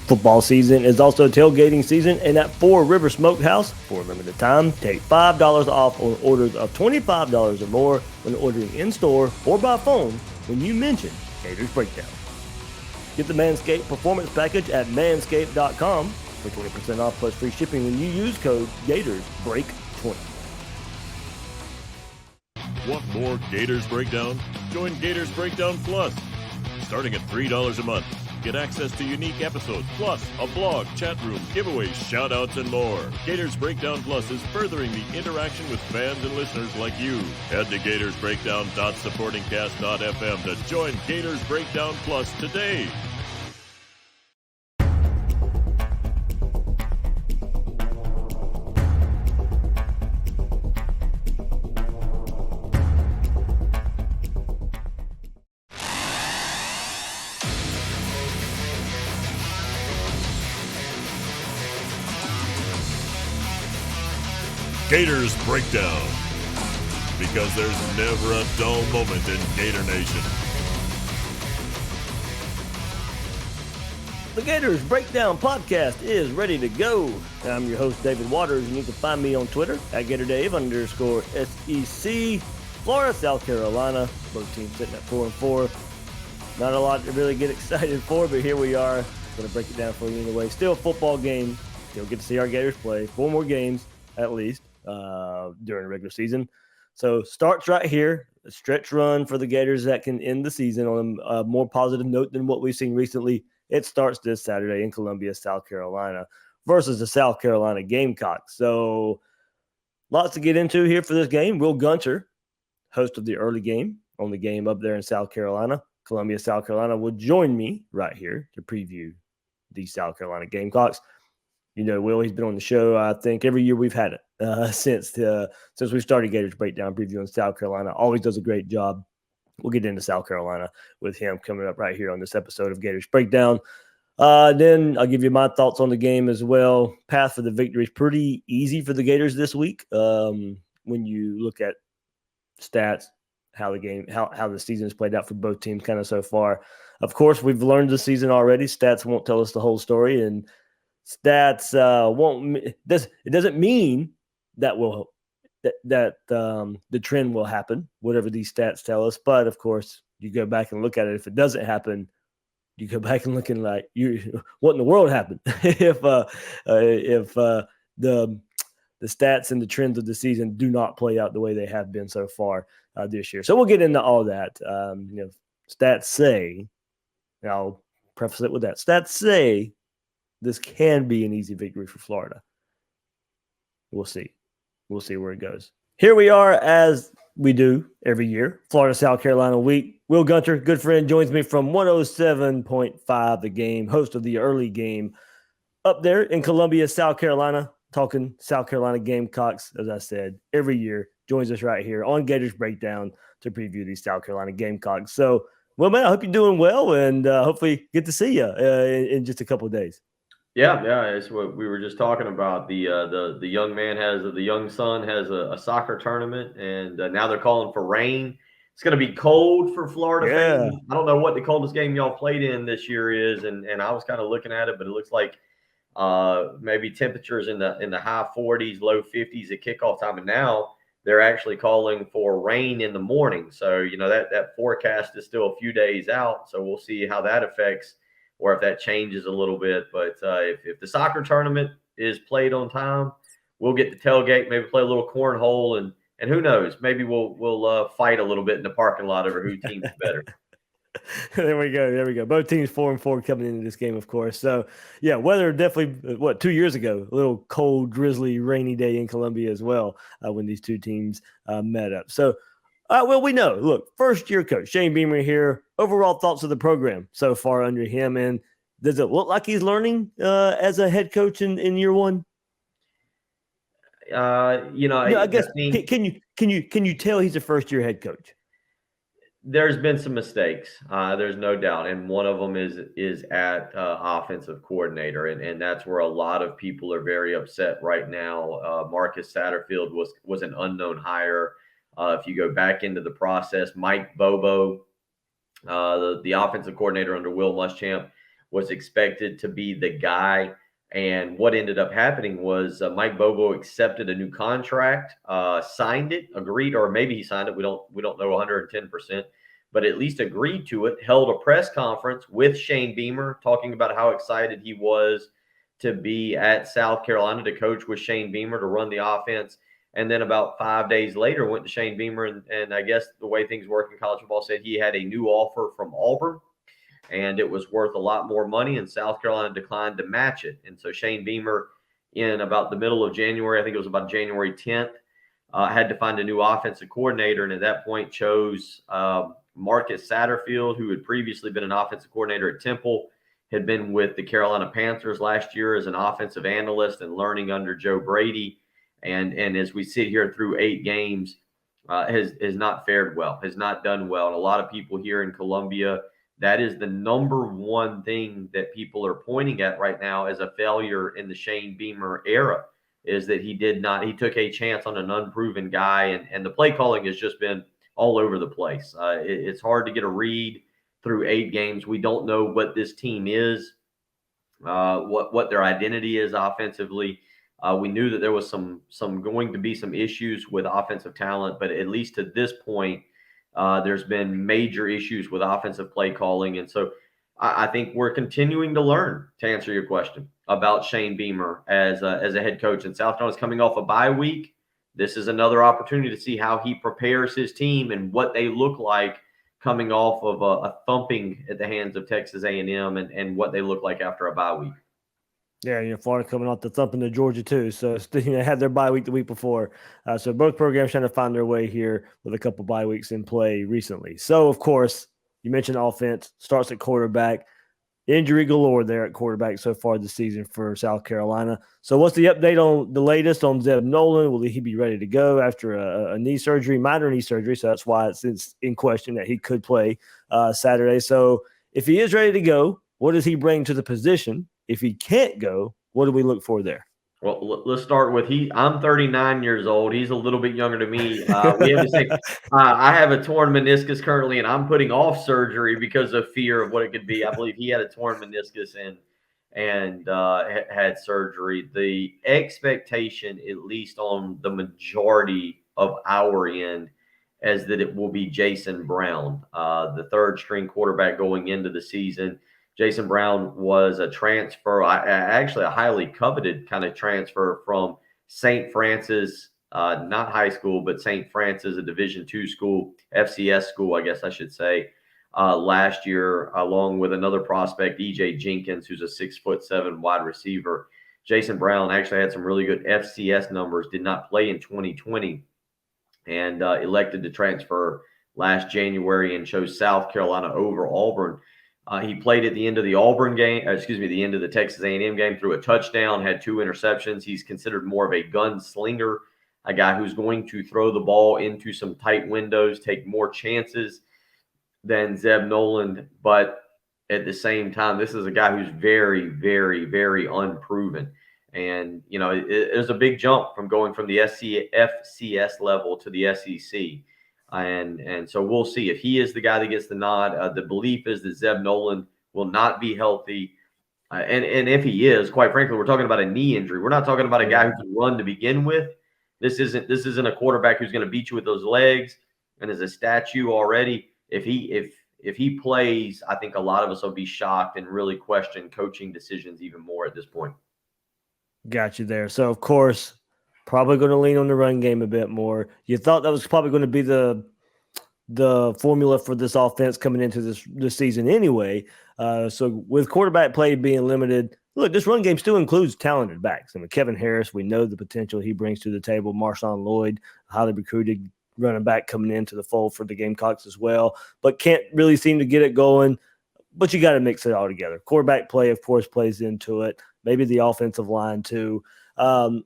Football season is also tailgating season, and at Four River Smokehouse, for a limited time, take $5 off on orders of $25 or more when ordering in-store or by phone when you mention Gators Breakdown. Get the Manscaped Performance Package at manscaped.com for 20% off plus free shipping when you use code GatorsBreak20. Want more Gators Breakdown? Join Gators Breakdown Plus. Starting at $3 a month, get access to unique episodes, plus a blog, chat room, giveaways, shout-outs, and more. Gators Breakdown Plus is furthering the interaction with fans and listeners like you. Head to gatorsbreakdown.supportingcast.fm to join Gators Breakdown Plus today. Gators Breakdown, because there's never a dull moment in Gator Nation. The Gators Breakdown podcast is ready to go. I'm your host, David Waters, and you can find me on Twitter at GatorDave_SEC. Florida, South Carolina, both teams sitting at 4-4. Not a lot to really get excited for, but here we are. Going to break it down for you anyway. Still a football game. Still get to see our Gators play. 4 more games, at least, during the regular season. So starts right here. A stretch run for the Gators that can end the season on a more positive note than what we've seen recently. It starts this Saturday in Columbia, South Carolina versus the South Carolina Gamecocks. So lots to get into here for this game. Wil Gunter, host of the early game on the game up there in South Carolina, Columbia, South Carolina, will join me right here to preview the South Carolina Gamecocks. You know, Will, he's been on the show, I think, every year we've had it since we started Gators Breakdown previewing South Carolina. Always does a great job. We'll get into South Carolina with him coming up right here on this episode of Gators Breakdown. Then I'll give you my thoughts on the game as well. Path for the victory is pretty easy for the Gators this week. When you look at stats, how the season has played out for both teams kind of so far. Of course, we've learned this season already. Stats won't tell us the whole story, and stats it doesn't mean that the trend will happen, whatever these stats tell us. But of course, you go back and look at it. If it doesn't happen, you go back and looking like, what in the world happened? if the stats and the trends of the season do not play out the way they have been so far this year. So we'll get into all that. Stats say, and I'll preface it with that, stats say this can be an easy victory for Florida. We'll see. We'll see where it goes. Here we are, as we do every year, Florida, South Carolina week. Wil Gunter, good friend, joins me from 107.5 The Game, host of the early game up there in Columbia, South Carolina, talking South Carolina Gamecocks, as I said, every year, joins us right here on Gators Breakdown to preview these South Carolina Gamecocks. So, well, man, I hope you're doing well, and hopefully get to see you in just a couple of days. Yeah, it's what we were just talking about. The young son has a soccer tournament, and now they're calling for rain. It's going to be cold for Florida fans. I don't know what the coldest game y'all played in this year is, and I was kind of looking at it, but it looks like maybe temperatures in the high 40s, low 50s at kickoff time, and now they're actually calling for rain in the morning. So that forecast is still a few days out. So we'll see how that affects, or if that changes a little bit. But if the soccer tournament is played on time, we'll get the tailgate, maybe play a little cornhole, and who knows, maybe we'll fight a little bit in the parking lot over who team's better. There we go. Both teams 4-4 coming into this game, of course. So, yeah, weather definitely, 2 years ago, a little cold, drizzly, rainy day in Columbia as well when these two teams met up. So, well, we know. Look, first-year coach, Shane Beamer here. Overall thoughts of the program so far under him, and does it look like he's learning as a head coach in year one? I guess can you tell he's a first-year head coach? There's been some mistakes. There's no doubt, and one of them is at offensive coordinator, and that's where a lot of people are very upset right now. Marcus Satterfield was an unknown hire. If you go back into the process, Mike Bobo, the offensive coordinator under Will Muschamp, was expected to be the guy. And what ended up happening was Mike Bobo accepted a new contract, signed it, agreed, or maybe he signed it. We don't know 110%, but at least agreed to it. Held a press conference with Shane Beamer, talking about how excited he was to be at South Carolina to coach with Shane Beamer to run the offense. And then about 5 days later, went to Shane Beamer, and I guess the way things work in college football, said he had a new offer from Auburn, and it was worth a lot more money, and South Carolina declined to match it. And so Shane Beamer, in about the middle of January, I think it was about January 10th, had to find a new offensive coordinator, and at that point chose Marcus Satterfield, who had previously been an offensive coordinator at Temple, had been with the Carolina Panthers last year as an offensive analyst and learning under Joe Brady. And as we sit here through 8 games, has not fared well, has not done well. And a lot of people here in Columbia, that is the number one thing that people are pointing at right now as a failure in the Shane Beamer era, is that he took a chance on an unproven guy, and the play calling has just been all over the place. It's hard to get a read through 8 games. We don't know what this team is, what their identity is offensively. We knew that there was some going to be some issues with offensive talent, but at least to this point, there's been major issues with offensive play calling. And so I think we're continuing to learn, to answer your question, about Shane Beamer as a head coach. And South Carolina's coming off a bye week. This is another opportunity to see how he prepares his team and what they look like coming off of a thumping at the hands of Texas A&M, and what they look like after a bye week. Yeah, Florida coming off the thumping to Georgia too. So they had their bye week the week before. So both programs trying to find their way here with a couple bye weeks in play recently. So, of course, you mentioned offense, starts at quarterback. Injury galore there at quarterback so far this season for South Carolina. So what's the update on the latest on Zeb Nolan? Will he be ready to go after a knee surgery, minor knee surgery? So that's why it's in question that he could play Saturday. So if he is ready to go, what does he bring to the position? If he can't go, what do we look for there? Well, let's start with I'm 39 years old. He's a little bit younger than me. We have to say, I have a torn meniscus currently, and I'm putting off surgery because of fear of what it could be. I believe he had a torn meniscus and had surgery. The expectation, at least on the majority of our end, is that it will be Jason Brown, the third string quarterback going into the season. Jason Brown was a transfer, actually a highly coveted kind of transfer from St. Francis, not high school, but St. Francis, a Division II school, FCS school, I guess I should say, last year, along with another prospect, E.J. Jenkins, who's a 6'7" wide receiver. Jason Brown actually had some really good FCS numbers, did not play in 2020, and elected to transfer last January and chose South Carolina over Auburn. He played at the end of the Auburn game, the end of the Texas A&M game, threw a touchdown, had 2 interceptions. He's considered more of a gunslinger, a guy who's going to throw the ball into some tight windows, take more chances than Zeb Nolan. But at the same time, this is a guy who's very, very, very unproven. And, there's a big jump from going from the FCS level to the SEC. And so we'll see if he is the guy that gets the nod. The belief is that Zeb Nolan will not be healthy. And if he is, quite frankly, we're talking about a knee injury. We're not talking about a guy who can run to begin with. This isn't a quarterback who's going to beat you with those legs and is a statue already. If he plays, I think a lot of us will be shocked and really question coaching decisions even more at this point. Got you there. So, of course, probably going to lean on the run game a bit more. You thought that was probably going to be the formula for this offense coming into this season anyway. So with quarterback play being limited, look, this run game still includes talented backs. I mean, Kevin Harris, we know the potential he brings to the table. Marshawn Lloyd, highly recruited running back coming into the fold for the Gamecocks as well, but can't really seem to get it going. But you got to mix it all together. Quarterback play, of course, plays into it. Maybe the offensive line too.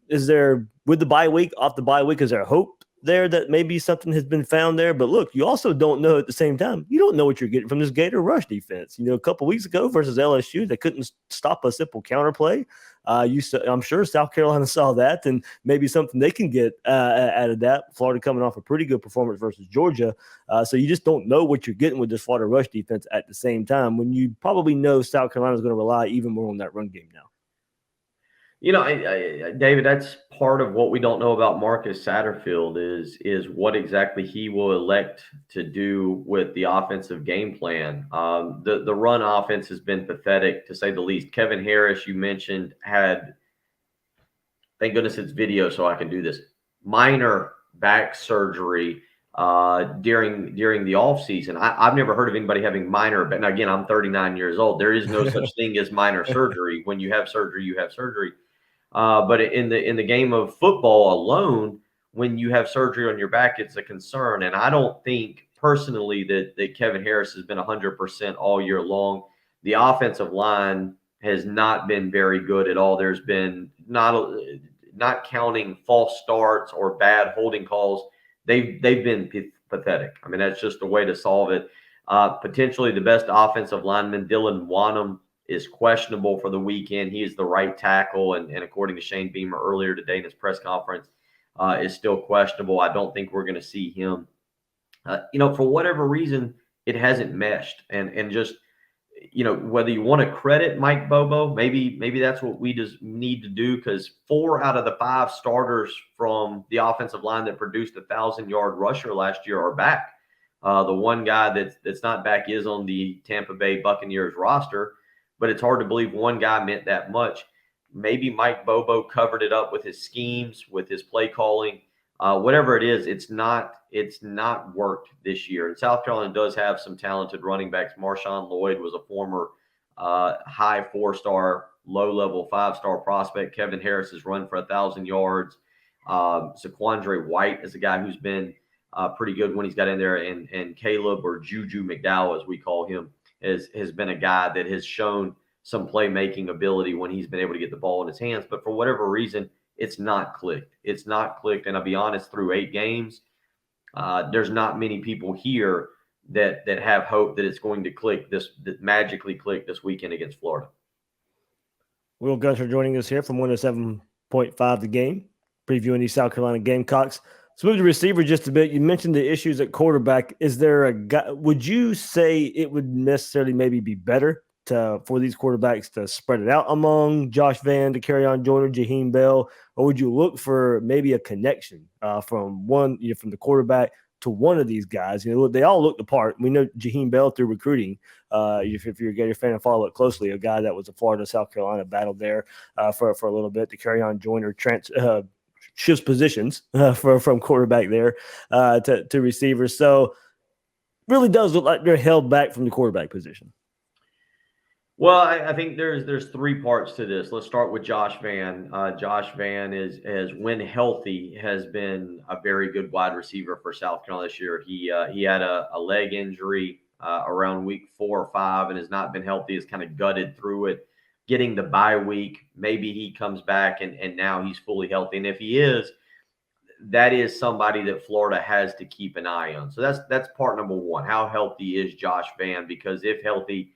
Is there, with the bye week, off the bye week, is there hope there that maybe something has been found there. But look, you also don't know at the same time. You don't know what you're getting from this Gator rush defense. A couple weeks ago versus LSU, they couldn't stop a simple counterplay. I'm sure South Carolina saw that, and maybe something they can get out of that. Florida coming off a pretty good performance versus Georgia. So you just don't know what you're getting with this Florida rush defense at the same time when you probably know South Carolina is going to rely even more on that run game now. David, that's part of what we don't know about Marcus Satterfield is what exactly he will elect to do with the offensive game plan. The run offense has been pathetic, to say the least. Kevin Harris, you mentioned, had, thank goodness it's video so I can do this, minor back surgery during the offseason. I've never heard of anybody having minor, but again, I'm 39 years old. There is no such thing as minor surgery. When you have surgery, you have surgery. But in the game of football alone, when you have surgery on your back, it's a concern. And I don't think personally that Kevin Harris has been 100% all year long. The offensive line has not been very good at all. There's been not counting false starts or bad holding calls. They've been pathetic. I mean, that's just the way to solve it. Potentially the best offensive lineman, Dylan Wanham, is questionable for the weekend. He is the right tackle, and according to Shane Beamer earlier today in his press conference, is still questionable. I don't think we're going to see him. For whatever reason, it hasn't meshed, and just whether you want to credit Mike Bobo, maybe that's what we just need to do, because 4 out of the 5 starters from the offensive line that produced 1,000-yard rusher last year are back. The one guy that's not back is on the Tampa Bay Buccaneers roster. But it's hard to believe one guy meant that much. Maybe Mike Bobo covered it up with his schemes, with his play calling, whatever it is. It's not worked this year. And South Carolina does have some talented running backs. Marshawn Lloyd was a former high 4-star, low-level 5-star prospect. Kevin Harris has run for 1,000 yards. Saquandre White is a guy who's been pretty good when he's got in there, and Caleb, or Juju McDowell as we call him, has been a guy that has shown some playmaking ability when he's been able to get the ball in his hands. But for whatever reason, it's not clicked. It's not clicked. And I'll be honest, through 8 games, there's not many people here that have hope that it's going to click that magically click this weekend against Florida. Wil Gunter joining us here from 107.5 The Game, previewing the South Carolina Gamecocks. Let's move to receiver just a bit. You mentioned the issues at quarterback. Is there a guy? Would you say it would necessarily maybe be better for these quarterbacks to spread it out among Josh Vann, Dakereon Joyner, Jaheim Bell, or would you look for maybe a connection from the quarterback to one of these guys? They all look the part. We know Jaheim Bell through recruiting. If you're a Gator fan and follow it closely, a guy that was a Florida South Carolina battle there for a little bit. Dakereon Joyner shifts positions from quarterback there to receiver. So really does look like they're held back from the quarterback position. Well, I think there's 3 parts to this. Let's start with Josh Vann. Josh Vann is when healthy, has been a very good wide receiver for South Carolina this year. He had a leg injury around week 4 or 5 and has not been healthy. Has kind of gutted through it. Getting the bye week, maybe he comes back and now he's fully healthy. And if he is, that is somebody that Florida has to keep an eye on. So that's part number 1. How healthy is Josh Vann? Because if healthy,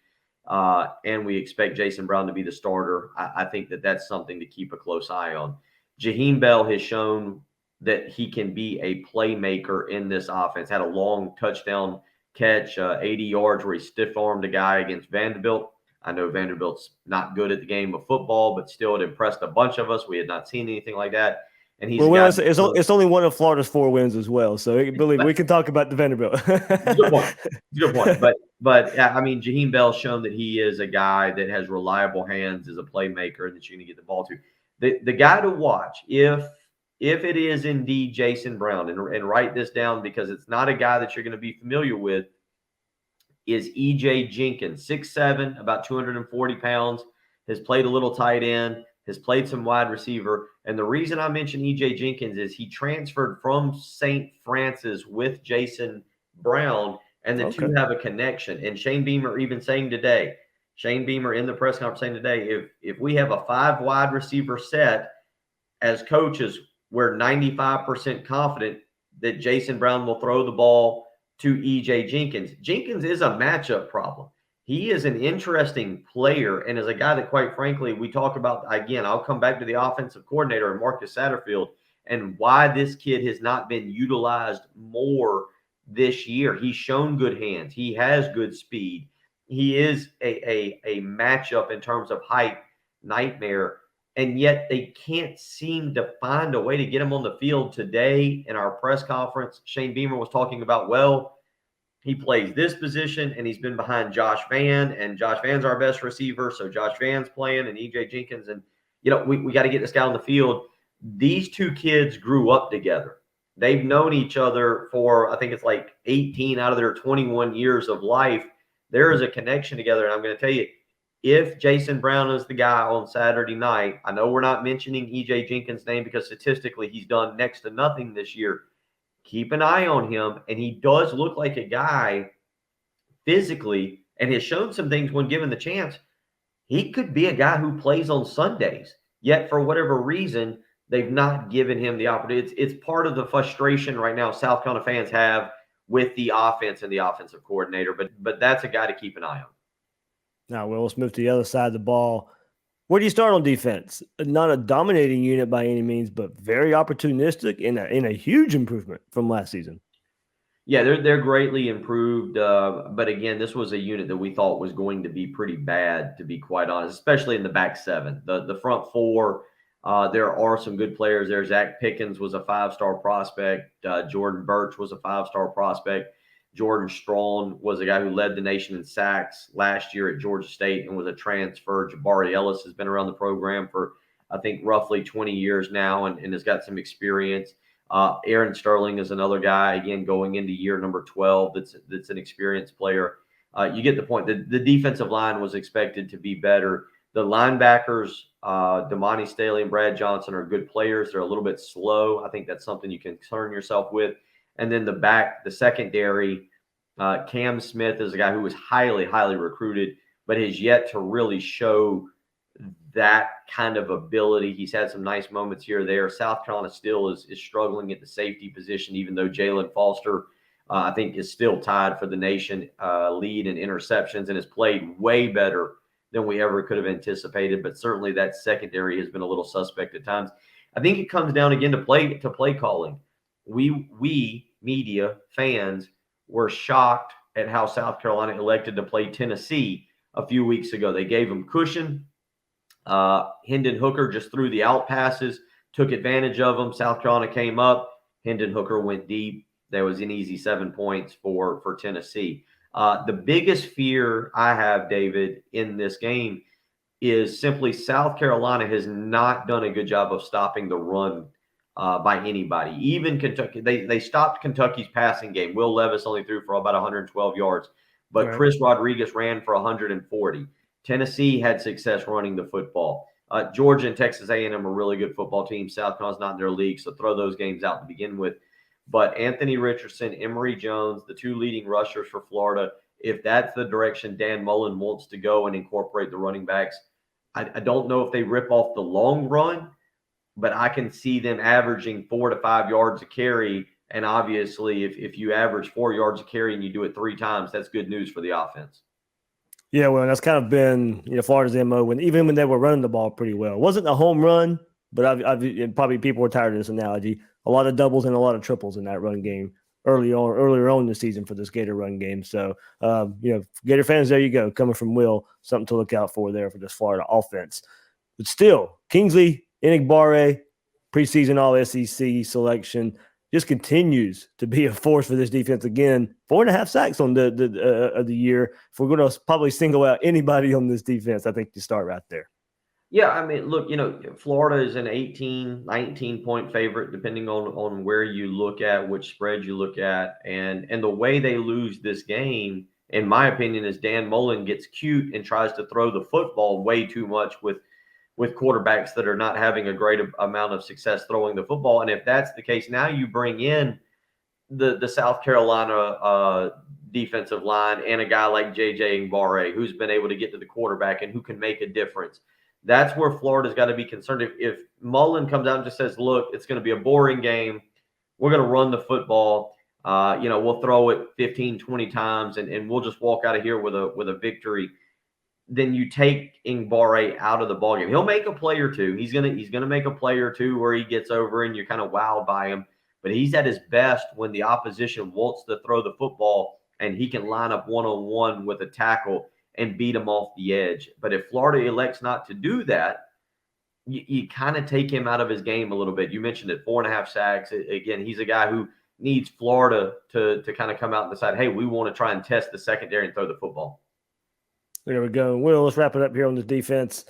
and we expect Jason Brown to be the starter, I think that's something to keep a close eye on. Jaheim Bell has shown that he can be a playmaker in this offense. Had a long touchdown catch, 80 yards, where he stiff-armed a guy against Vanderbilt. I know Vanderbilt's not good at the game of football, but still it impressed a bunch of us. We had not seen anything like that. And he's it's only one of Florida's 4 wins as well. So believe we can talk about the Vanderbilt. Good point. But I mean, Jaheim Bell's shown that he is a guy that has reliable hands, is a playmaker, and that you're going to get the ball to. The guy to watch, if it is indeed Jason Brown, and write this down because it's not a guy that you're going to be familiar with, is E.J. Jenkins, 6'7", about 240 pounds, has played a little tight end, has played some wide receiver. And the reason I mention E.J. Jenkins is he transferred from St. Francis with Jason Brown, and the two have a connection. And Shane Beamer even saying today, in the press conference saying today, if we have a 5 wide receiver set as coaches, we're 95% confident that Jason Brown will throw the ball to EJ Jenkins. Jenkins is a matchup problem. He is an interesting player and is a guy that, quite frankly, we talk about. Again, I'll come back to the offensive coordinator and Marcus Satterfield and why this kid has not been utilized more this year. He's shown good hands. He has good speed. He is a matchup in terms of height nightmare, and yet they can't seem to find a way to get him on the field. Today in our press conference, Shane Beamer was talking about, well, he plays this position and he's been behind Josh Vann, and Josh Vann's our best receiver. So Josh Vann's playing and EJ Jenkins. And, we got to get this guy on the field. These two kids grew up together. They've known each other for, I think it's like 18 out of their 21 years of life. There is a connection together. And I'm going to tell you, if Jason Brown is the guy on Saturday night, I know we're not mentioning EJ Jenkins' name because statistically he's done next to nothing this year. Keep an eye on him, and he does look like a guy physically and has shown some things when given the chance. He could be a guy who plays on Sundays, yet for whatever reason, they've not given him the opportunity. It's part of the frustration right now South Carolina fans have with the offense and the offensive coordinator, but that's a guy to keep an eye on. Now, Will, let's move to the other side of the ball. Where do you start on defense? Not a dominating unit by any means, but very opportunistic and a huge improvement from last season. Yeah, they're greatly improved. But again, this was a unit that we thought was going to be pretty bad, to be quite honest, especially in the back seven. The front four, there are some good players there. Zach Pickens was a 5-star prospect. Jordan Birch was a 5-star prospect. Jordan Strawn was a guy who led the nation in sacks last year at Georgia State and was a transfer. Jabari Ellis has been around the program for, I think, roughly 20 years now and has got some experience. Aaron Sterling is another guy, again, going into year number 12 that's an experienced player. You get the point. The defensive line was expected to be better. The linebackers, Damani Staley and Brad Johnson, are good players. They're a little bit slow. I think that's something you can concern yourself with. And then the secondary, Cam Smith is a guy who was highly, highly recruited, but has yet to really show that kind of ability. He's had some nice moments here or there. South Carolina still is struggling at the safety position, even though Jalen Foster, I think, is still tied for the nation lead in interceptions and has played way better than we ever could have anticipated. But certainly that secondary has been a little suspect at times. I think it comes down again to play calling. We media fans were shocked at how South Carolina elected to play Tennessee a few weeks ago. They gave them cushion. Hendon Hooker just threw the out passes, took advantage of them. South Carolina came up. Hendon Hooker went deep. There was an easy 7 points for Tennessee. The biggest fear I have, David, in this game is simply South Carolina has not done a good job of stopping the run by anybody. Even Kentucky, they stopped Kentucky's passing game. Will Levis only threw for about 112 yards, but right. Chris Rodriguez ran for 140. Tennessee had success running the football. Georgia and Texas A&M are really good football teams. South Carolina's not in their league, so throw those games out to begin with. But Anthony Richardson, Emory Jones, the two leading rushers for Florida, if that's the direction Dan Mullen wants to go and incorporate the running backs, I don't know if they rip off the long run, but I can see them averaging 4 to 5 yards a carry. And obviously, if you average 4 yards a carry and you do it 3 times, that's good news for the offense. Yeah, well, that's kind of been Florida's MO even when they were running the ball pretty well. It wasn't a home run, but I've probably people were tired of this analogy. A lot of doubles and a lot of triples in that run game earlier on in the season for this Gator run game. So, Gator fans, there you go, coming from Will, something to look out for there for this Florida offense. But still, Kingsley Enagbare, preseason All-SEC selection, just continues to be a force for this defense. Again, 4.5 sacks on the year. If we're going to probably single out anybody on this defense, I think you start right there. Yeah, I mean, look, Florida is an 18, 19-point favorite, depending on where you look at, which spread you look at. And the way they lose this game, in my opinion, is Dan Mullen gets cute and tries to throw the football way too much with quarterbacks that are not having a great amount of success throwing the football. And if that's the case, now you bring in the South Carolina defensive line and a guy like J.J. Enagbare, who's been able to get to the quarterback and who can make a difference. That's where Florida's got to be concerned. If Mullen comes out and just says, look, it's going to be a boring game, we're going to run the football. We'll throw it 15, 20 times, and we'll just walk out of here with a victory. Then you take Ngbare out of the ballgame. He'll make a play or two. He's gonna make a play or two where he gets over and you're kind of wowed by him. But he's at his best when the opposition wants to throw the football and he can line up one-on-one with a tackle and beat him off the edge. But if Florida elects not to do that, you kind of take him out of his game a little bit. You mentioned it, 4.5 sacks. Again, he's a guy who needs Florida to kind of come out and decide, hey, we want to try and test the secondary and throw the football. There we go. Will, let's wrap it up here on this defense.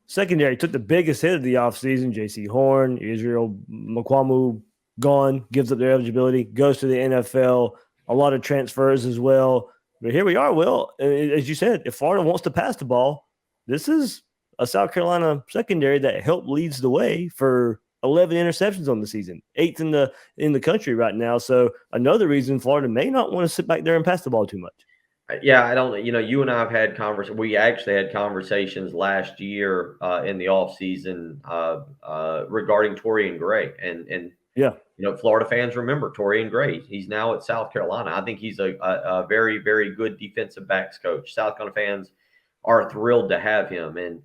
Secondary took the biggest hit of the offseason. J.C. Horn, Israel Mukuamu gone, gives up their eligibility, goes to the NFL. A lot of transfers as well. But here we are, Will. As you said, if Florida wants to pass the ball, this is a South Carolina secondary that helped leads the way for 11 interceptions on the season, 8th in the country right now. So another reason Florida may not want to sit back there and pass the ball too much. Yeah, I don't. You and I have had conversations. We actually had conversations last year in the offseason regarding Torian Gray, and yeah, Florida fans remember Torian Gray. He's now at South Carolina. I think he's a very, very good defensive backs coach. South Carolina fans are thrilled to have him, and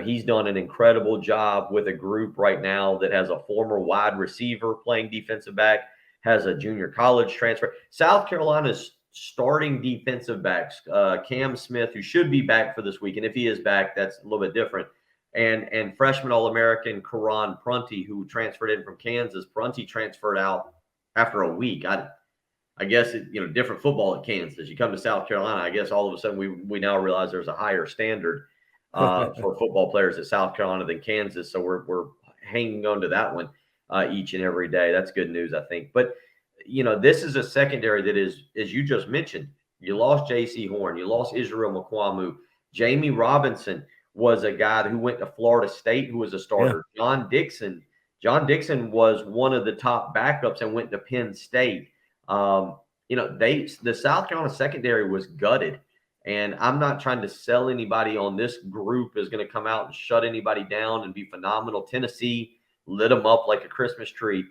he's done an incredible job with a group right now that has a former wide receiver playing defensive back, has a junior college transfer. South Carolina's starting defensive backs, Cam Smith, who should be back for this week, and if he is back, that's a little bit different. And freshman All-American Karan Prunty, who transferred in from Kansas. Prunty transferred out after a week. I guess different football at Kansas. You come to South Carolina, I guess all of a sudden we now realize there's a higher standard for football players at South Carolina than Kansas. So we're hanging on to that one each and every day. That's good news, I think. But this is a secondary that is, as you just mentioned, you lost J.C. Horn, you lost Israel Mukuamu. Jamie Robinson was a guy who went to Florida State who was a starter. Yeah. John Dixon was one of the top backups and went to Penn State. The South Carolina secondary was gutted. And I'm not trying to sell anybody on this group is going to come out and shut anybody down and be phenomenal. Tennessee lit them up like a Christmas tree.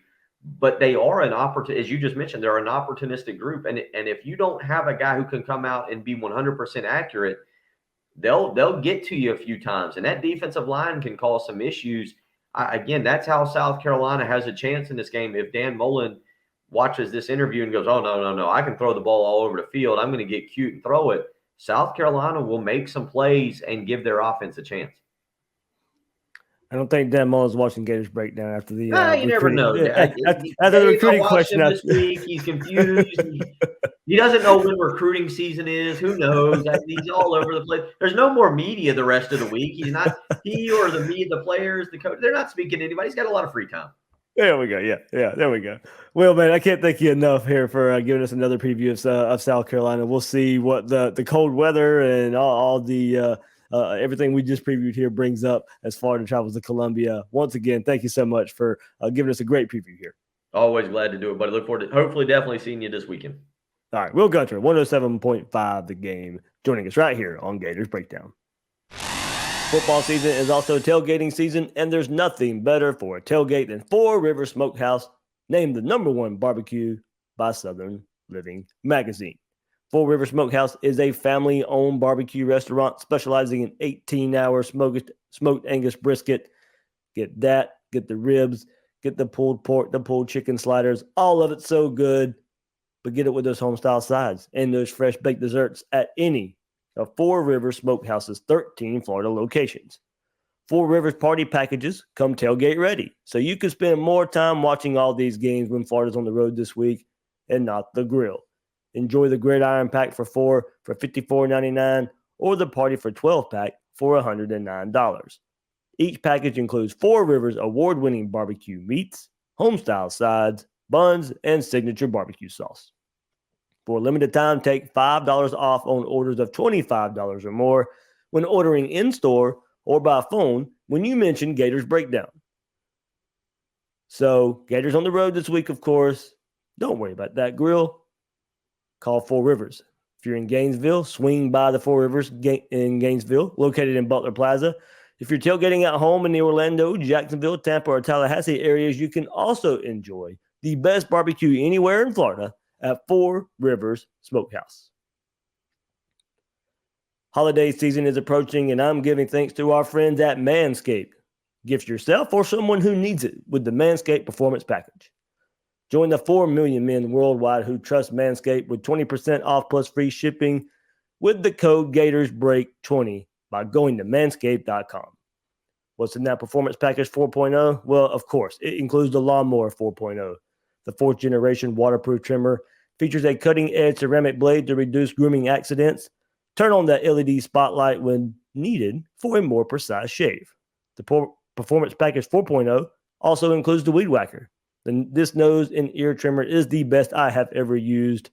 But they are an opportunity, as you just mentioned, they're an opportunistic group. And if you don't have a guy who can come out and be 100% accurate, they'll get to you a few times. And that defensive line can cause some issues. Again, that's how South Carolina has a chance in this game. If Dan Mullen watches this interview and goes, oh, no, I can throw the ball all over the field, I'm going to get cute and throw it. South Carolina will make some plays and give their offense a chance. I don't think Dan Mullen's watching Gators breakdown after the. You never know. After the recruiting question this week, he's confused. He doesn't know when recruiting season is. Who knows? He's all over the place. There's no more media the rest of the week. He's not. He or the players, the coach. They're not speaking to anybody. He's got a lot of free time. There we go. Yeah. There we go. Well, man, I can't thank you enough here for giving us another preview of South Carolina. We'll see what the cold weather and all the everything we just previewed here brings up as Florida travels to Columbia. Once again, thank you so much for giving us a great preview here. Always glad to do it, buddy. Look forward to hopefully definitely seeing you this weekend. All right. Wil Gunter, 107.5 The Game, joining us right here on Gators Breakdown. Football season is also tailgating season, and there's nothing better for a tailgate than Four Rivers Smokehouse, named the #1 barbecue by Southern Living Magazine. Four Rivers Smokehouse is a family-owned barbecue restaurant specializing in 18-hour smoked Angus brisket. Get that, get the ribs, get the pulled pork, the pulled chicken sliders, all of it so good, but get it with those home-style sides and those fresh baked desserts at any of Four Rivers Smokehouse's 13 Florida locations. Four Rivers party packages come tailgate ready, so you can spend more time watching all these games when Florida's on the road this week and not the grill. Enjoy the Gridiron Pack for $4 for $54.99 or the Party for 12 pack for $109. Each package includes Four Rivers award-winning barbecue meats, home-style sides, buns, and signature barbecue sauce. For a limited time, take $5 off on orders of $25 or more when ordering in-store or by phone when you mention Gators Breakdown. So, Gators on the road this week, of course. Don't worry about that grill. Call Four Rivers. If you're in Gainesville, swing by the Four Rivers in Gainesville, located in Butler Plaza. If you're tailgating at home in the Orlando, Jacksonville, Tampa, or Tallahassee areas, you can also enjoy the best barbecue anywhere in Florida at Four Rivers Smokehouse. Holiday season is approaching, and I'm giving thanks to our friends at Manscaped. Gift yourself or someone who needs it with the Manscaped Performance Package. Join the 4 million men worldwide who trust Manscaped with 20% off plus free shipping with the code GatorsBreak20 by going to manscaped.com. What's in that Performance Package 4.0? Well, of course, it includes the Lawnmower 4.0. The 4th generation waterproof trimmer features a cutting-edge ceramic blade to reduce grooming accidents. Turn on that LED spotlight when needed for a more precise shave. The Performance Package 4.0 also includes the Weed Whacker. This nose and ear trimmer is the best I have ever used.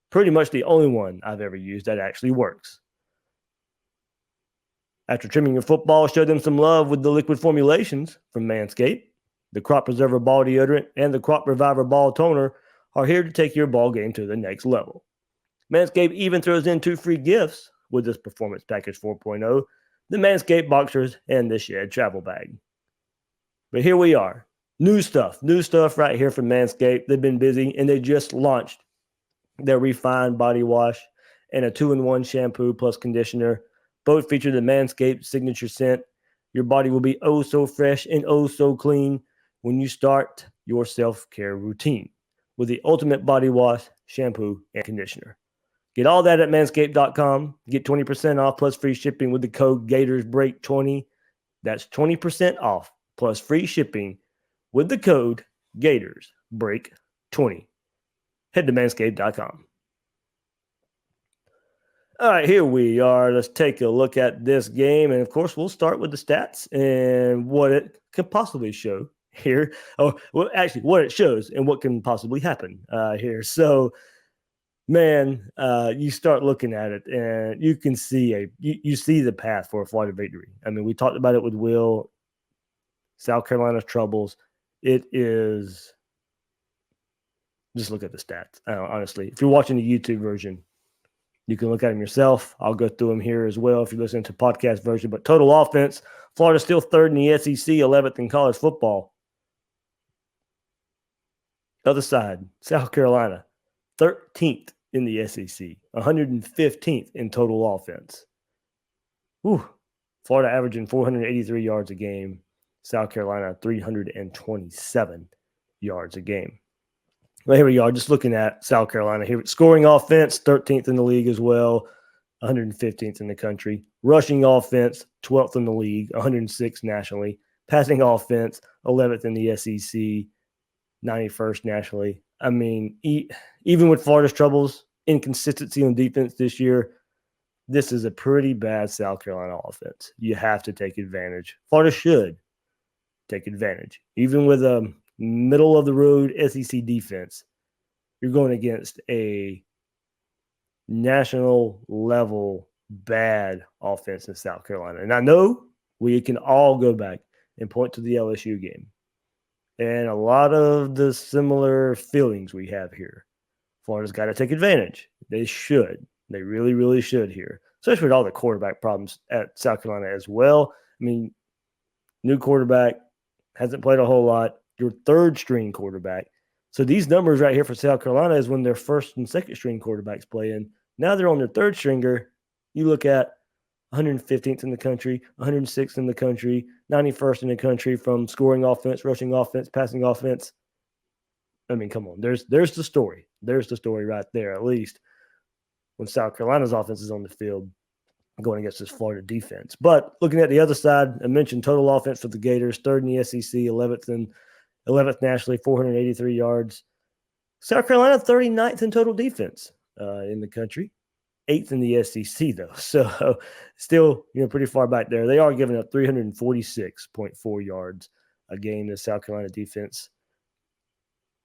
Pretty much the only one I've ever used that actually works. After trimming your football, show them some love with the liquid formulations from Manscaped. The Crop Preserver Ball Deodorant and the Crop Reviver Ball Toner are here to take your ball game to the next level. Manscaped even throws in 2 free gifts with this Performance Package 4.0, the Manscaped Boxers and the Shed Travel Bag. But here we are. New stuff right here from Manscaped. They've been busy, and they just launched their refined body wash and a 2-in-1 shampoo plus conditioner. Both feature the Manscaped signature scent. Your body will be oh so fresh and oh so clean when you start your self-care routine with the ultimate body wash, shampoo, and conditioner. Get all that at manscaped.com. Get 20% off plus free shipping with the code GatorsBreak20. That's 20% off plus free shipping with the code GatorsBreak20. Head to manscaped.com. All right, here we are. Let's take a look at this game. And, of course, we'll start with the stats and what it could possibly show here. Or, well, actually, what it shows and what can possibly happen here. So, man, you start looking at it, and you can see you see the path for a Florida victory. I mean, we talked about it with Will. South Carolina's troubles. It is – just look at the stats, honestly. If you're watching the YouTube version, you can look at them yourself. I'll go through them here as well if you're listening to podcast version. But total offense, Florida's still 3rd in the SEC, 11th in college football. Other side, South Carolina, 13th in the SEC, 115th in total offense. Whew. Florida averaging 483 yards a game. South Carolina, 327 yards a game. Well, here we are, just looking at South Carolina here. Scoring offense, 13th in the league as well, 115th in the country. Rushing offense, 12th in the league, 106th nationally. Passing offense, 11th in the SEC, 91st nationally. I mean, even with Florida's troubles, inconsistency on defense this year, this is a pretty bad South Carolina offense. You have to take advantage. Florida should take advantage. Even with a middle-of-the-road SEC defense, you're going against a national-level bad offense in South Carolina. And I know we can all go back and point to the LSU game and a lot of the similar feelings we have here. Florida's got to take advantage. They should. They really, really should here, especially with all the quarterback problems at South Carolina as well. I mean, new quarterback, hasn't played a whole lot. Your 3rd-string quarterback. So these numbers right here for South Carolina is when their 1st and 2nd-string quarterbacks play in. Now they're on their 3rd-stringer. You look at 115th in the country, 106th in the country, 91st in the country from scoring offense, rushing offense, passing offense. I mean, come on. There's the story. There's the story right there, at least, when South Carolina's offense is on the field going against this Florida defense. But looking at the other side, I mentioned total offense for the Gators, 3rd in the SEC, 11th nationally, 483 yards. South Carolina, 39th in total defense in the country, 8th in the SEC, though. So still, pretty far back there. They are giving up 346.4 yards a game to South Carolina defense.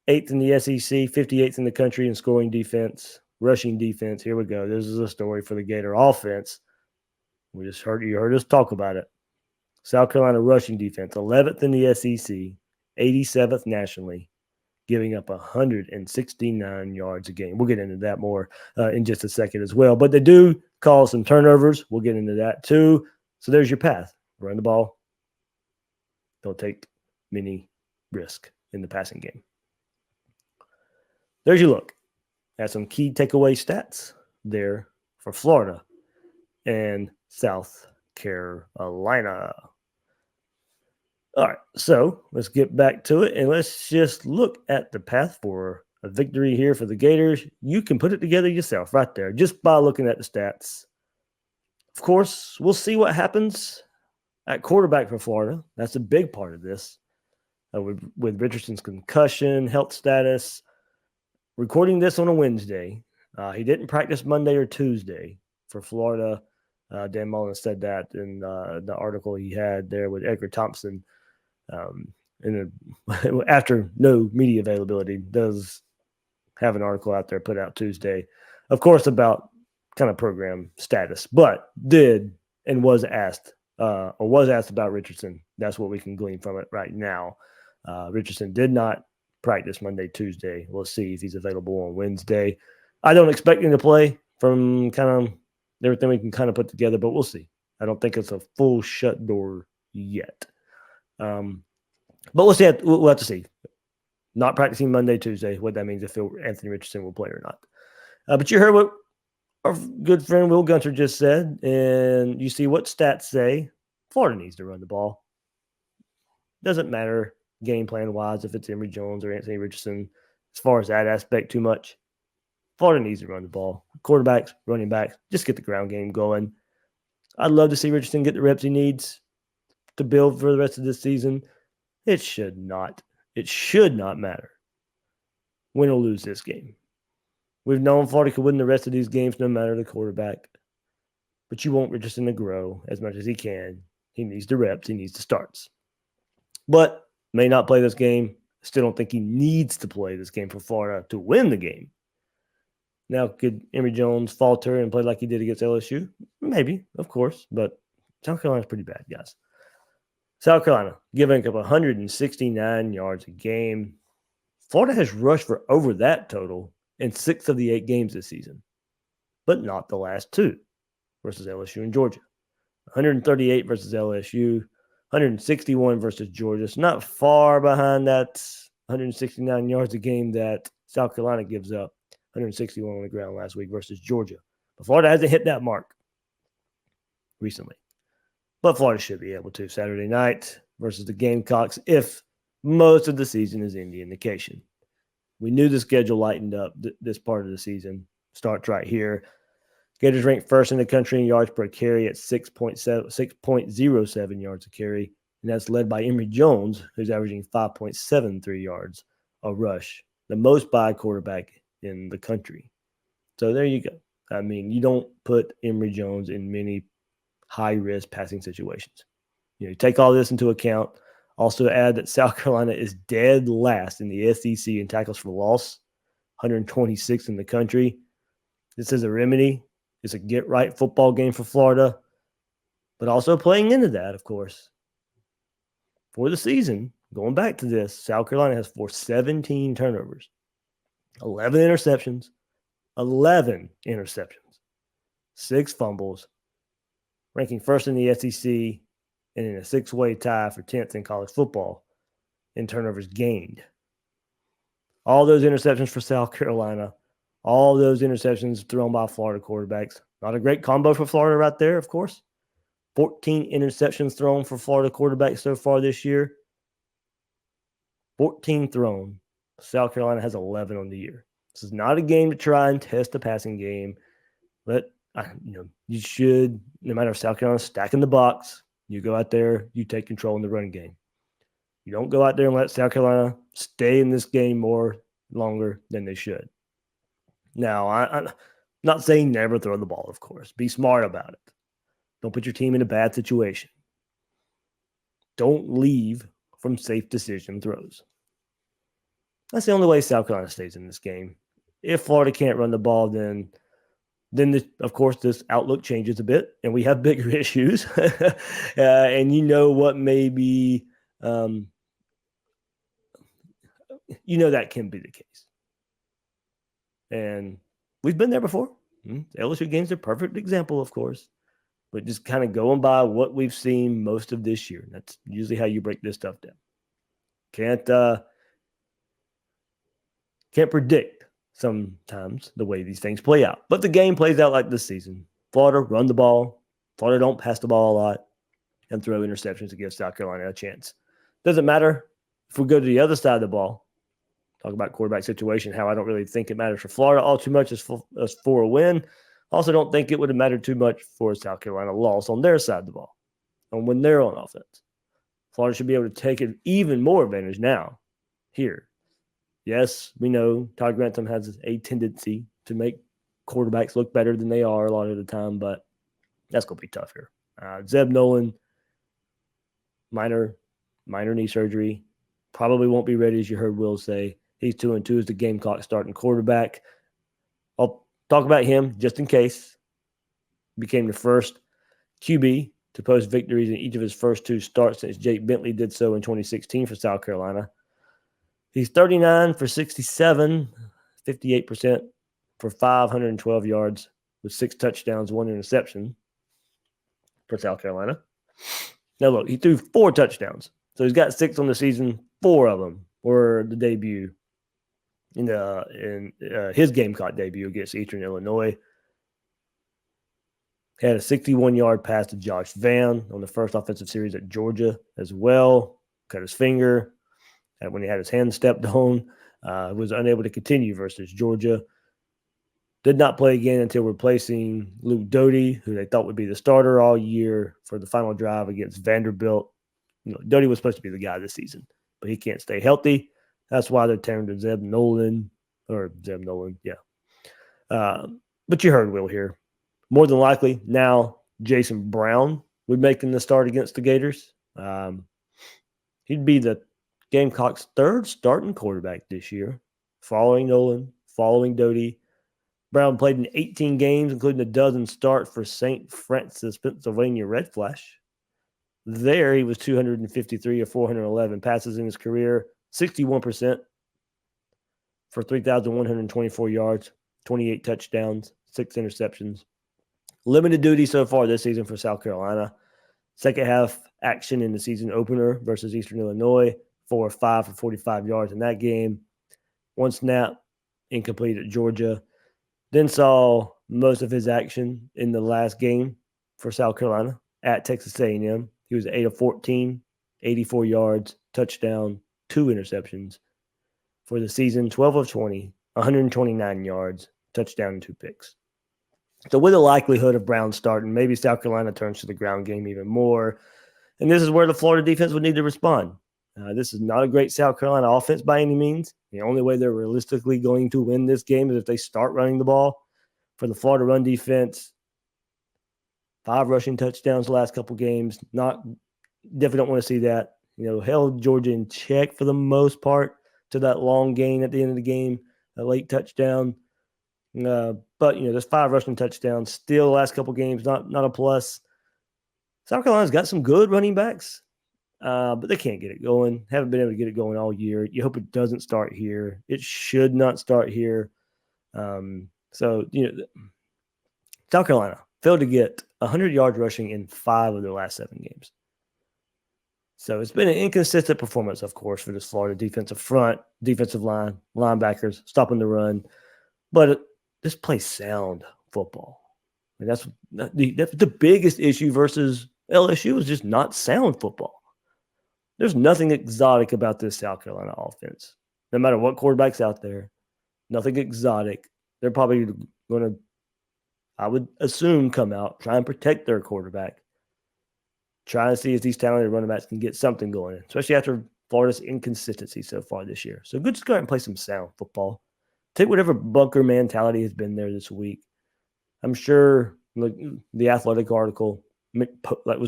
8th in the SEC, 58th in the country in scoring defense, rushing defense. Here we go. This is a story for the Gator offense. You heard us talk about it. South Carolina rushing defense, 11th in the SEC, 87th nationally, giving up 169 yards a game. We'll get into that more in just a second as well. But they do cause some turnovers. We'll get into that too. So there's your path. Run the ball. Don't take many risk in the passing game. there's your look at some key takeaway stats there for Florida and South Carolina. All right, so let's get back to it, and let's just look at the path for a victory here for the Gators. You can put it together yourself right there just by looking at the stats. Of course, we'll see what happens at quarterback for Florida. That's a big part of this. With Richardson's concussion, health status, recording this on a Wednesday. He didn't practice Monday or Tuesday for Florida. Dan Mullen said that in the article he had there with Edgar Thompson. After no media availability, does have an article out there put out Tuesday, of course, about kind of program status, but did and was asked about Richardson. That's what we can glean from it right now. Richardson did not practice Monday, Tuesday. We'll see if he's available on Wednesday. I don't expect him to play from kind of everything we can kind of put together, but we'll see. I don't think it's a full shut door yet. But we'll see. We'll have to see. Not practicing Monday, Tuesday, what that means if Anthony Richardson will play or not. But you heard what our good friend Wil Gunter just said, and you see what stats say Florida needs to run the ball. Doesn't matter game plan wise if it's Emory Jones or Anthony Richardson as far as that aspect too much. Florida needs to run the ball. Quarterbacks, running backs, just get the ground game going. I'd love to see Richardson get the reps he needs to build for the rest of this season. It should not matter win or lose this game. We've known Florida could win the rest of these games no matter the quarterback. But you want Richardson to grow as much as he can. He needs the reps. He needs the starts. But may not play this game. Still don't think he needs to play this game for Florida to win the game. Now, could Emory Jones falter and play like he did against LSU? Maybe, of course. But South Carolina's pretty bad, guys. South Carolina giving up 169 yards a game. Florida has rushed for over that total in 6 of the 8 games this season, but not the last 2 versus LSU and Georgia. 138 versus LSU, 161 versus Georgia. So not far behind that 169 yards a game that South Carolina gives up. 161 on the ground last week versus Georgia. But Florida hasn't hit that mark recently. But Florida should be able to Saturday night versus the Gamecocks if most of the season is any indication. We knew the schedule lightened up this part of the season. Starts right here. Gators ranked first in the country in yards per carry at 6.07 yards a carry. And that's led by Emory Jones, who's averaging 5.73 yards a rush, the most by a quarterback in the country. So there you go. I mean, you don't put Emory Jones in many high-risk passing situations. You take all this into account. Also add that South Carolina is dead last in the SEC in tackles for loss, 126 in the country. This is a remedy. It's a get-right football game for Florida. But also playing into that, of course, for the season, going back to this, South Carolina has forced 17 turnovers, 11 interceptions, 6 fumbles, ranking first in the SEC and in a 6-way tie for 10th in college football in turnovers gained. All those interceptions for South Carolina, all those interceptions thrown by Florida quarterbacks. Not a great combo for Florida right there, of course. 14 interceptions thrown for Florida quarterbacks so far this year. 14 thrown. South Carolina has 11 on the year. This is not a game to try and test the passing game. But, you should, no matter if South Carolina's stacking the box, you go out there, you take control in the running game. You don't go out there and let South Carolina stay in this game longer than they should. Now, I'm not saying never throw the ball, of course. Be smart about it. Don't put your team in a bad situation. Don't leave from safe decision throws. That's the only way South Carolina stays in this game. If Florida can't run the ball, then of course, this outlook changes a bit, and we have bigger issues. And what may be, that can be the case. And we've been there before. LSU game's a perfect example, of course. But just kind of going by what we've seen most of this year. That's usually how you break this stuff down. Can't predict sometimes the way these things play out. But the game plays out like this season. Florida run the ball. Florida don't pass the ball a lot and throw interceptions to give South Carolina a chance. Doesn't matter if we go to the other side of the ball, talk about quarterback situation, how I don't really think it matters for Florida all too much as for a win. Also don't think it would have mattered too much for a South Carolina loss on their side of the ball and when they're on offense. Florida should be able to take an even more advantage now here. Yes, we know Todd Grantham has a tendency to make quarterbacks look better than they are a lot of the time, but that's going to be tough here. Zeb Nolan, minor knee surgery, probably won't be ready, as you heard Will say. He's 2-2 as the Gamecock starting quarterback. I'll talk about him just in case. Became the first QB to post victories in each of his first 2 starts since Jake Bentley did so in 2016 for South Carolina. He's 39 for 67, 58% for 512 yards with 6 touchdowns, 1 interception for South Carolina. Now, look, he threw 4 touchdowns. So he's got 6 on the season. 4 of them were the debut in his Gamecock debut against Eastern Illinois. Had a 61-yard pass to Josh Vann on the first offensive series at Georgia as well. Cut his finger when he had his hand stepped on. Was unable to continue versus Georgia. Did not play again until replacing Luke Doty, who they thought would be the starter all year for the final drive against Vanderbilt. Doty was supposed to be the guy this season, but he can't stay healthy. That's why they're turning to Zeb Nolan. Yeah. But you heard Will here. More than likely, now Jason Brown would make the start against the Gators. He'd be the Gamecocks' 3rd starting quarterback this year, following Nolan, following Doty. Brown played in 18 games, including a dozen starts for St. Francis, Pennsylvania Red Flash. There, he was 253 of 411 passes in his career, 61% for 3,124 yards, 28 touchdowns, 6 interceptions. Limited duty so far this season for South Carolina. Second half action in the season opener versus Eastern Illinois, 4 of 5 for 45 yards in that game. 1 snap, incomplete at Georgia. Then saw most of his action in the last game for South Carolina at Texas A&M. He was 8 of 14, 84 yards, touchdown, 2 interceptions. For the season, 12 of 20, 129 yards, touchdown, and 2 picks. So with the likelihood of Brown starting, maybe South Carolina turns to the ground game even more. And this is where the Florida defense would need to respond. This is not a great South Carolina offense by any means. The only way they're realistically going to win this game is if they start running the ball. For the Florida run defense, 5 rushing touchdowns the last couple games. Definitely don't want to see that. Held Georgia in check for the most part to that long gain at the end of the game, a late touchdown. But there's 5 rushing touchdowns. Still, the last couple games, not a plus. South Carolina's got some good running backs, but they can't get it going. Haven't been able to get it going all year. You hope it doesn't start here. It should not start here. South Carolina failed to get 100 yards rushing in 5 of their last 7 games. So it's been an inconsistent performance, of course, for this Florida defensive front, defensive line, linebackers, stopping the run. But this plays sound football. And that's the biggest issue versus LSU is just not sound football. There's nothing exotic about this South Carolina offense. No matter what quarterback's out there, nothing exotic. They're probably going to, I would assume, come out, try and protect their quarterback. Try and see if these talented running backs can get something going, especially after Florida's inconsistency so far this year. So good to go out and play some sound football. Take whatever bunker mentality has been there this week. I'm sure the Athletic article, like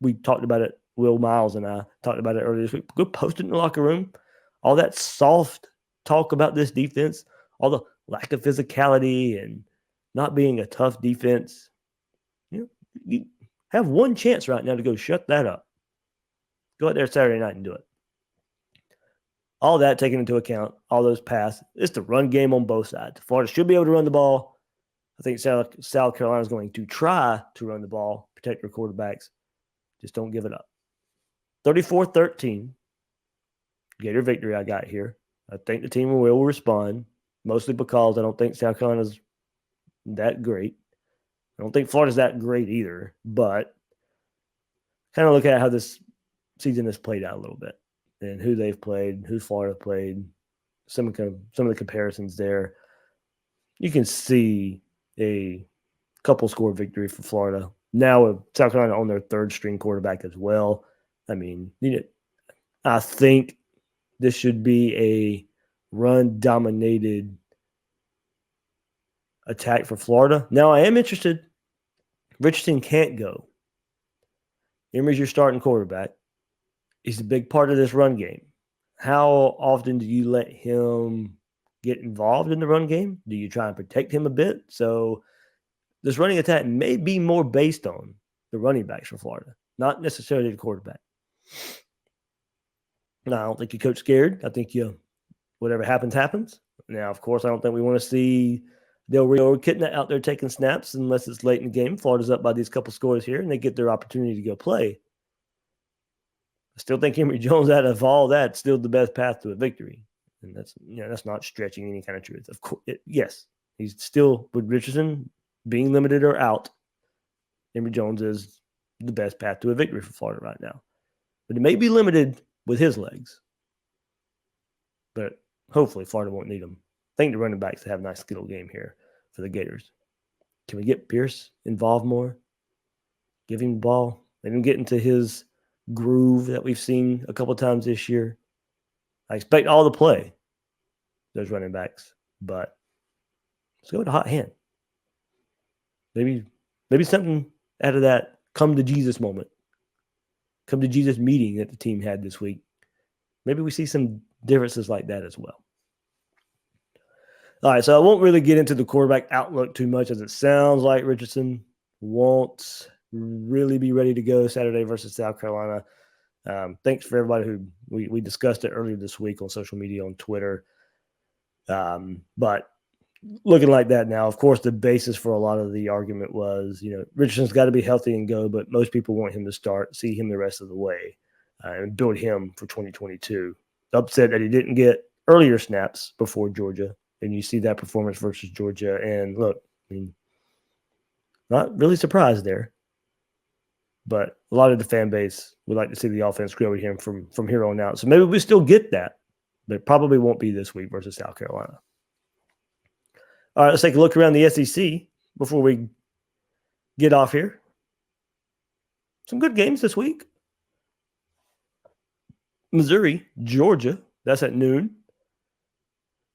we talked about it, Will Miles and I talked about it earlier this week. Go post it in the locker room. All that soft talk about this defense, all the lack of physicality and not being a tough defense. You have one chance right now to go shut that up. Go out there Saturday night and do it. All that taken into account, all those passes. It's the run game on both sides. Florida should be able to run the ball. I think South Carolina is going to try to run the ball, protect their quarterbacks. Just don't give it up. 34-13. Gator victory I got here. I think the team will respond. mostly because I don't think South Carolina's that great. I don't think Florida's that great either, but kind of look at how this season has played out a little bit and who they've played, who Florida played, some of the comparisons there. You can see a couple score victory for Florida. Now with South Carolina on their third string quarterback as well. I mean, I think this should be a run-dominated attack for Florida. Now, I am interested. Richardson can't go. Emory's your starting quarterback. He's a big part of this run game. How often do you let him get involved in the run game? Do you try and protect him a bit? So this running attack may be more based on the running backs for Florida, not necessarily the quarterback. Now, I don't think you coach scared. I think whatever happens, happens. Now, of course, I don't think we want to see Del Rio or Kitna out there taking snaps unless it's late in the game. Florida's up by these couple scores here, and they get their opportunity to go play. I still think Emory Jones, out of all that, still the best path to a victory. And that's not stretching any kind of truth. Of course, yes, he's still, with Richardson being limited or out, Emory Jones is the best path to a victory for Florida right now. But it may be limited with his legs. But hopefully Florida won't need him. I think the running backs have a nice skill game here for the Gators. Can we get Pierce involved more? Give him the ball. Let him get into his groove that we've seen a couple times this year. I expect all to play those running backs, but let's go with a hot hand. Maybe something out of that come to Jesus moment, come to Jesus meeting that the team had this week. Maybe we see some differences like that as well. All right, so I won't really get into the quarterback outlook too much, as it sounds like Richardson won't really be ready to go Saturday versus South Carolina. Thanks for everybody who we discussed it earlier this week on social media, on Twitter. But looking like that now, of course, the basis for a lot of the argument was, Richardson's got to be healthy and go, but most people want him to start, see him the rest of the way, and build him for 2022. Upset that he didn't get earlier snaps before Georgia, and you see that performance versus Georgia. And look, I mean, not really surprised there. But a lot of the fan base would like to see the offense grow with him from here on out. So maybe we still get that, but it probably won't be this week versus South Carolina. All right, let's take a look around the SEC before we get off here. Some good games this week. Missouri, Georgia, that's at noon.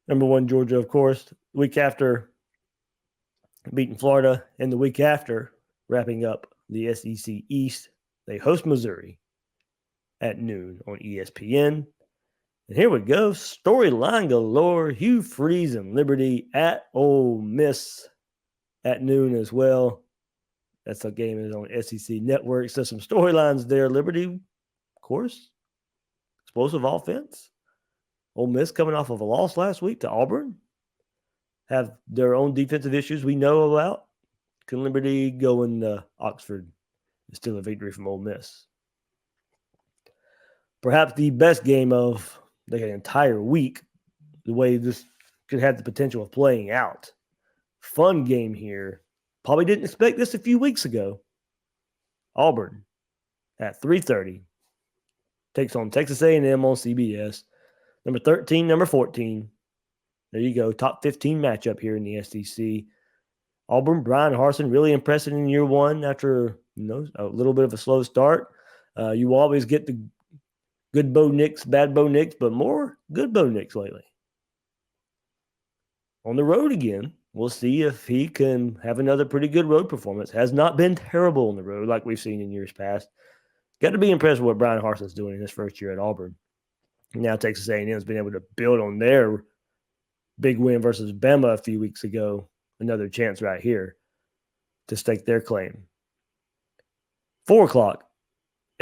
Number one, Georgia, of course. The week after, beating Florida, and the week after, wrapping up the SEC East, they host Missouri at noon on ESPN. And here we go. Storyline galore. Hugh Freeze and Liberty at Ole Miss at noon as well. That's a game is on SEC Network. So some storylines there. Liberty, of course, explosive offense. Ole Miss coming off of a loss last week to Auburn. Have their own defensive issues we know about. Can Liberty go into Oxford and steal a victory from Ole Miss? Perhaps the best game of the entire week, the way this could have the potential of playing out. Fun game here. Probably didn't expect this a few weeks ago. Auburn at 3:30 takes on Texas A&M on CBS. Number 13, number 14. There you go. Top 15 matchup here in the SEC. Auburn, Brian Harsin really impressive in year one after a little bit of a slow start. You always get the good Bo Nix, bad Bo Nix, but more good Bo Nix lately. On the road again, we'll see if he can have another pretty good road performance. Has not been terrible on the road like we've seen in years past. Got to be impressed with what Brian Harsin's doing in his first year at Auburn. Now Texas A&M has been able to build on their big win versus Bama a few weeks ago. Another chance right here to stake their claim. 4 o'clock,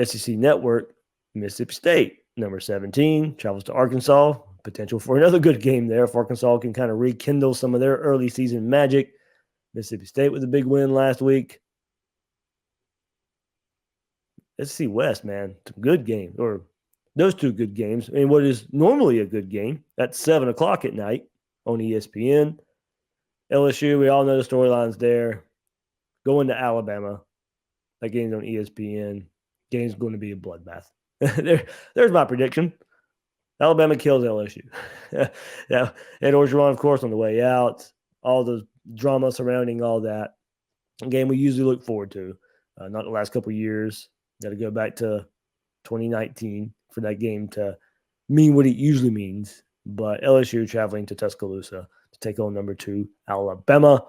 SEC Network, Mississippi State, number 17, travels to Arkansas. Potential for another good game there if Arkansas can kind of rekindle some of their early season magic. Mississippi State with a big win last week. SEC West, man, some good games, or those two good games. I mean, what is normally a good game, that's 7 o'clock at night on ESPN. LSU, we all know the storylines there. Going to Alabama. That game's on ESPN. Game's going to be a bloodbath. There's my prediction. Alabama kills LSU. Yeah, Ed Orgeron, of course, on the way out. All the drama surrounding all that. A game we usually look forward to. Not the last couple of years. Got to go back to 2019 for that game to mean what it usually means. But LSU traveling to Tuscaloosa to take on number 2 Alabama.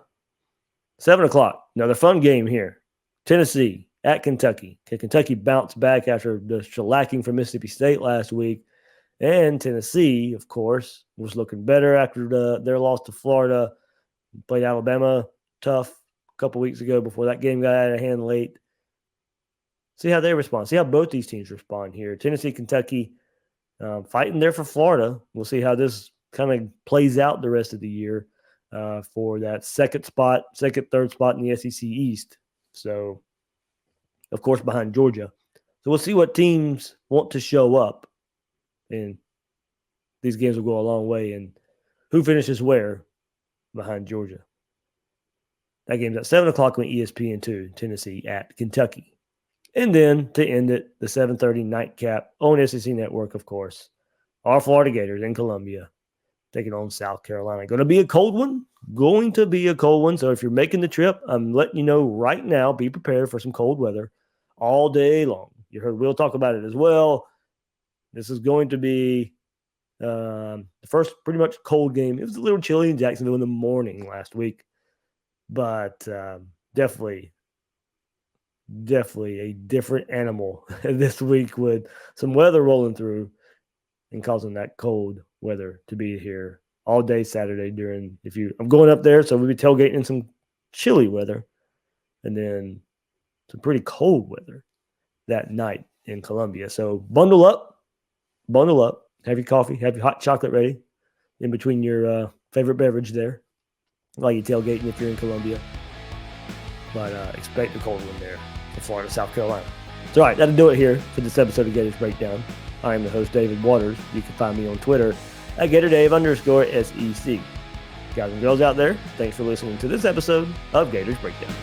7 o'clock. Another fun game here. Tennessee at Kentucky. Can Kentucky bounce back after the shellacking from Mississippi State last week? And Tennessee, of course, was looking better after their loss to Florida. Played Alabama tough a couple weeks ago before that game got out of hand late. See how they respond. See how both these teams respond here. Tennessee, Kentucky, fighting there for Florida. We'll see how this kind of plays out the rest of the year for that second, third spot in the SEC East. So, of course, behind Georgia. So we'll see what teams want to show up. And these games will go a long way. And who finishes where behind Georgia? That game's at 7 o'clock on ESPN2, Tennessee at Kentucky. And then to end it, the 7:30 nightcap on SEC Network, of course, our Florida Gators in Columbia taking on South Carolina. Going to be a cold one. So if you're making the trip, I'm letting you know right now, be prepared for some cold weather all day long. You heard Will talk about it as well. This is going to be the first pretty much cold game. It was a little chilly in Jacksonville in the morning last week, but definitely a different animal this week with some weather rolling through and causing that cold weather to be here all day Saturday I'm going up there, so we'll be tailgating in some chilly weather and then some pretty cold weather that night in Columbia. So bundle up, have your coffee, have your hot chocolate ready in between your favorite beverage there while you're tailgating if you're in Columbia. But expect the cold one there for Florida, South Carolina. So, all right, that'll do it here for this episode of Gators Breakdown. I am the host, David Waters. You can find me on Twitter at GatorDave_SEC. Guys and girls out there, thanks for listening to this episode of Gators Breakdown.